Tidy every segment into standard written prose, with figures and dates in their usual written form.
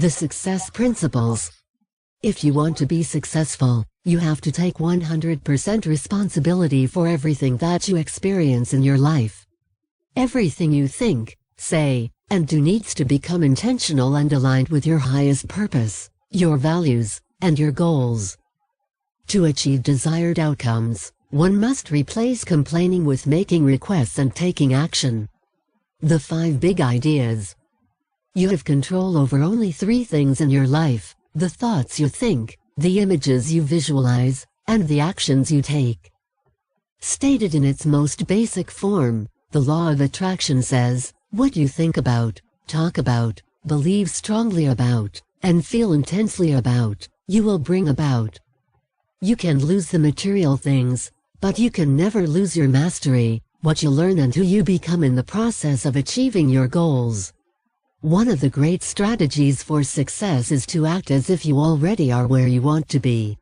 The Success Principles. If you want to be successful, you have to take 100% responsibility for everything that you experience in your life. Everything you think, say, and do needs to become intentional and aligned with your highest purpose, your values, and your goals. To achieve desired outcomes, one must replace complaining with making requests and taking action. The 5 big ideas. You have control over only 3 things in your life: the thoughts you think, the images you visualize, and the actions you take. Stated in its most basic form, the law of attraction says, what you think about, talk about, believe strongly about, and feel intensely about, you will bring about. You can lose the material things, but you can never lose your mastery, what you learn and who you become in the process of achieving your goals. One of the great strategies for success is to act as if you already are where you want to be.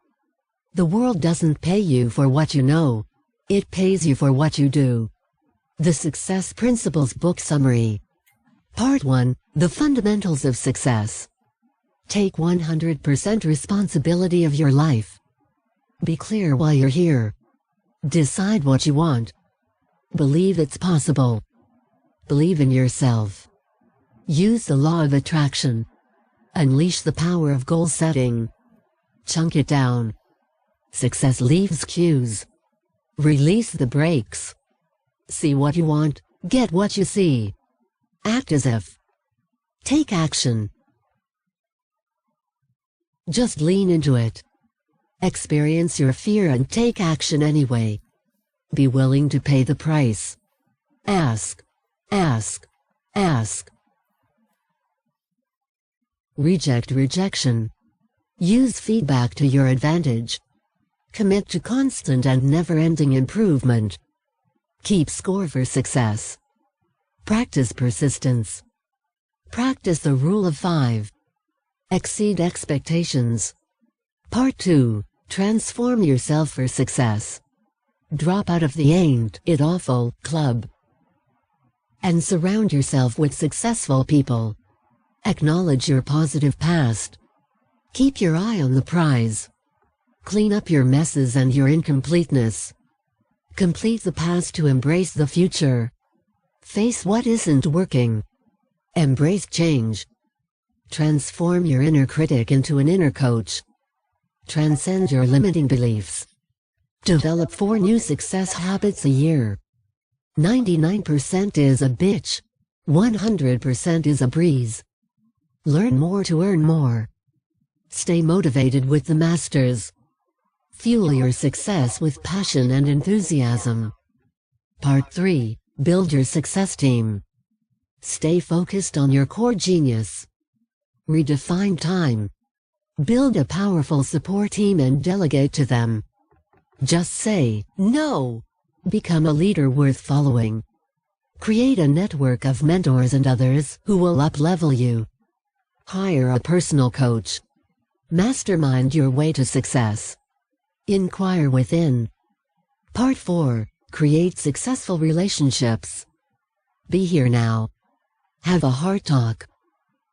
The world doesn't pay you for what you know. It pays you for what you do. The Success Principles Book Summary. Part 1. The Fundamentals of Success. Take 100% responsibility of your life. Be clear why you're here. Decide what you want. Believe it's possible. Believe in yourself. Use the law of attraction. Unleash the power of goal setting. Chunk it down. Success leaves cues. Release the brakes. See what you want, get what you see. Act as if. Take action. Just lean into it. Experience your fear and take action anyway. Be willing to pay the price. Ask. Ask. Ask. Reject rejection. Use feedback to your advantage. Commit to constant and never-ending improvement. Keep score for success. Practice persistence. Practice the rule of 5. Exceed expectations. Part 2. Transform yourself for success. Drop out of the ain't it awful club. And surround yourself with successful people. Acknowledge your positive past. Keep your eye on the prize. Clean up your messes and your incompleteness. Complete the past to embrace the future. Face what isn't working. Embrace change. Transform your inner critic into an inner coach. Transcend your limiting beliefs. Develop 4 new success habits a year. 99% is a bitch. 100% is a breeze. Learn more to earn more. Stay motivated with the masters. Fuel your success with passion and enthusiasm. Part 3. Build your success team. Stay focused on your core genius. Redefine time. Build a powerful support team and delegate to them. Just say no. Become a leader worth following. Create a network of mentors and others who will up-level you. Hire a personal coach. Mastermind your way to success. Inquire within. Part 4. Create successful relationships. Be here now. Have a heart talk.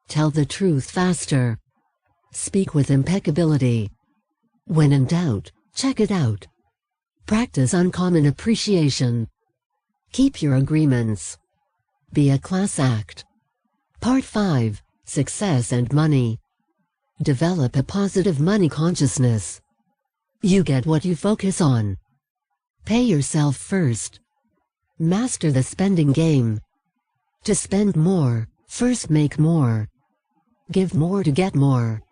Tell the truth faster. Speak with impeccability. When in doubt, check it out. Practice uncommon appreciation. Keep your agreements. Be a class act. Part 5. Success and money. Develop a positive money consciousness. You get what you focus on. Pay yourself first. Master the spending game. To spend more, first make more. Give more to get more.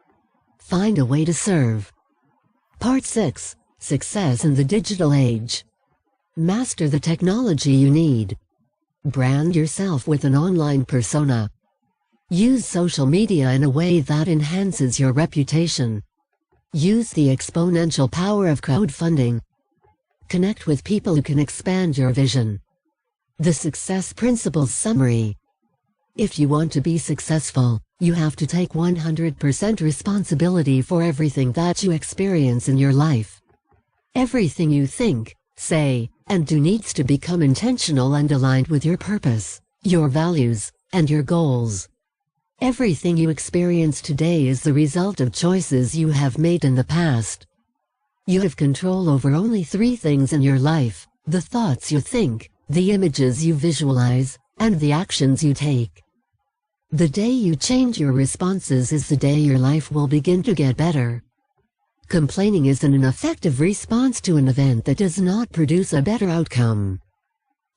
Find a way to serve. Part 6. Success in the digital age. Master the technology you need. Brand yourself with an online persona. Use social media in a way that enhances your reputation. Use the exponential power of crowdfunding. Connect with people who can expand your vision. The Success Principles Summary. If you want to be successful, you have to take 100% responsibility for everything that you experience in your life. Everything you think, say, and do needs to become intentional and aligned with your purpose, your values, and your goals. Everything you experience today is the result of choices you have made in the past. You have control over only 3 things in your life: the thoughts you think, the images you visualize, and the actions you take. The day you change your responses is the day your life will begin to get better. Complaining is an ineffective response to an event that does not produce a better outcome.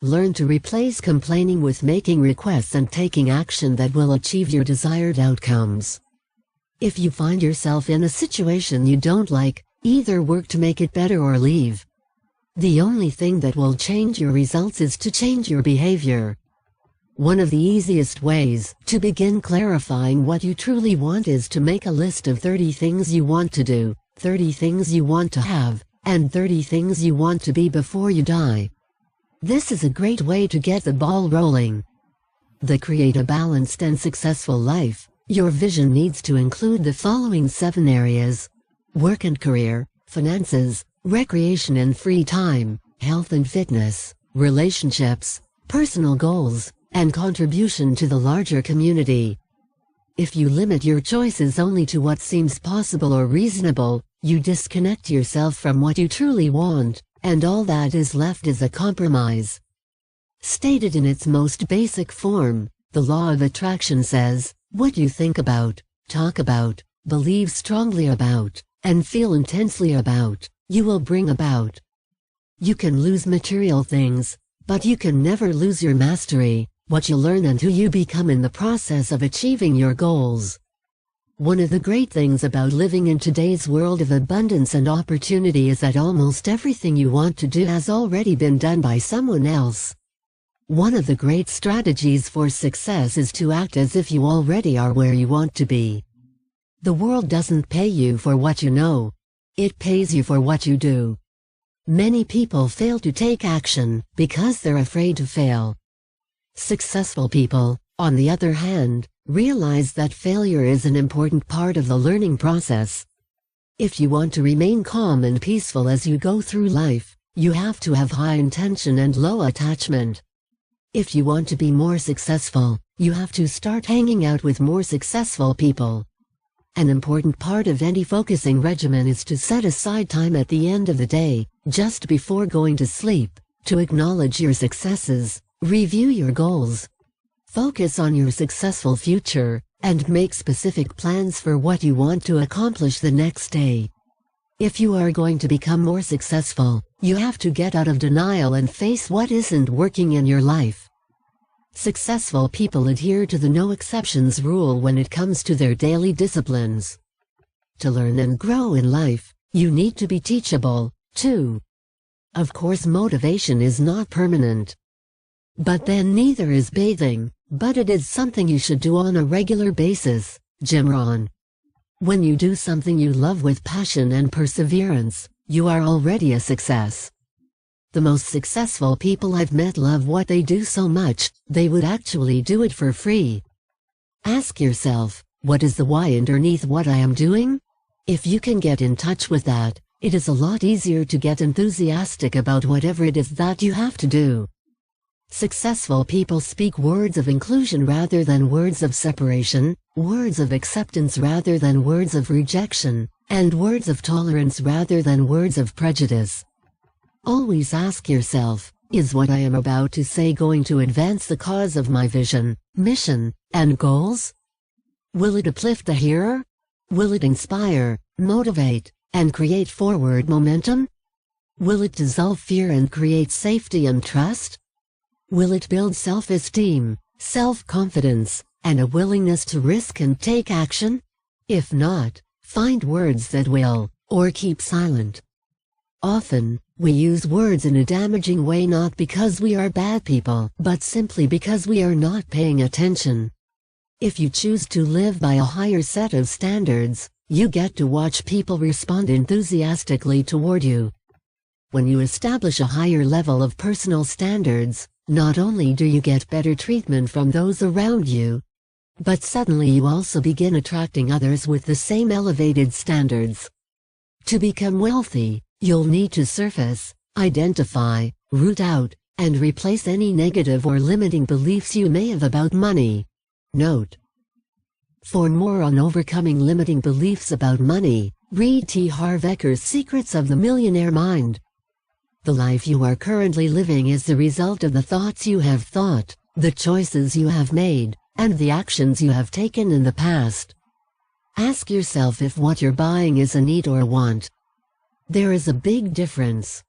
Learn to replace complaining with making requests and taking action that will achieve your desired outcomes. If you find yourself in a situation you don't like, either work to make it better or leave. The only thing that will change your results is to change your behavior. One of the easiest ways to begin clarifying what you truly want is to make a list of 30 things you want to do, 30 things you want to have, and 30 things you want to be before you die. This is a great way to get the ball rolling. To create a balanced and successful life, your vision needs to include the following 7 areas: work and career, finances, recreation and free time, health and fitness, relationships, personal goals, and contribution to the larger community. If you limit your choices only to what seems possible or reasonable, you disconnect yourself from what you truly want, and all that is left is a compromise. Stated in its most basic form, the law of attraction says, what you think about, talk about, believe strongly about, and feel intensely about, you will bring about. You can lose material things, but you can never lose your mastery, what you learn and who you become in the process of achieving your goals. One of the great things about living in today's world of abundance and opportunity is that almost everything you want to do has already been done by someone else. One of the great strategies for success is to act as if you already are where you want to be. The world doesn't pay you for what you know. It pays you for what you do. Many people fail to take action because they're afraid to fail. Successful people, on the other hand, realize that failure is an important part of the learning process. If you want to remain calm and peaceful as you go through life, you have to have high intention and low attachment. If you want to be more successful, you have to start hanging out with more successful people. An important part of any focusing regimen is to set aside time at the end of the day, just before going to sleep, to acknowledge your successes, review your goals, focus on your successful future, and make specific plans for what you want to accomplish the next day. If you are going to become more successful, you have to get out of denial and face what isn't working in your life. Successful people adhere to the no exceptions rule when it comes to their daily disciplines. To learn and grow in life, you need to be teachable, too. Of course, motivation is not permanent. But then neither is bathing, but it is something you should do on a regular basis. Jim Rohn. When you do something you love with passion and perseverance, you are already a success. The most successful people I've met love what they do so much, they would actually do it for free. Ask yourself, what is the why underneath what I am doing? If you can get in touch with that, it is a lot easier to get enthusiastic about whatever it is that you have to do. Successful people speak words of inclusion rather than words of separation, words of acceptance rather than words of rejection, and words of tolerance rather than words of prejudice. Always ask yourself, is what I am about to say going to advance the cause of my vision, mission, and goals? Will it uplift the hearer? Will it inspire, motivate, and create forward momentum? Will it dissolve fear and create safety and trust? Will it build self-esteem, self-confidence, and a willingness to risk and take action? If not, find words that will, or keep silent. Often, we use words in a damaging way not because we are bad people, but simply because we are not paying attention. If you choose to live by a higher set of standards, you get to watch people respond enthusiastically toward you. When you establish a higher level of personal standards, not only do you get better treatment from those around you, but suddenly you also begin attracting others with the same elevated standards. To become wealthy, you'll need to surface, identify, root out, and replace any negative or limiting beliefs you may have about money. Note: For more on overcoming limiting beliefs about money, read T. Harv Eker's Secrets of the Millionaire Mind. The life you are currently living is the result of the thoughts you have thought, the choices you have made, and the actions you have taken in the past. Ask yourself if what you're buying is a need or a want. There is a big difference.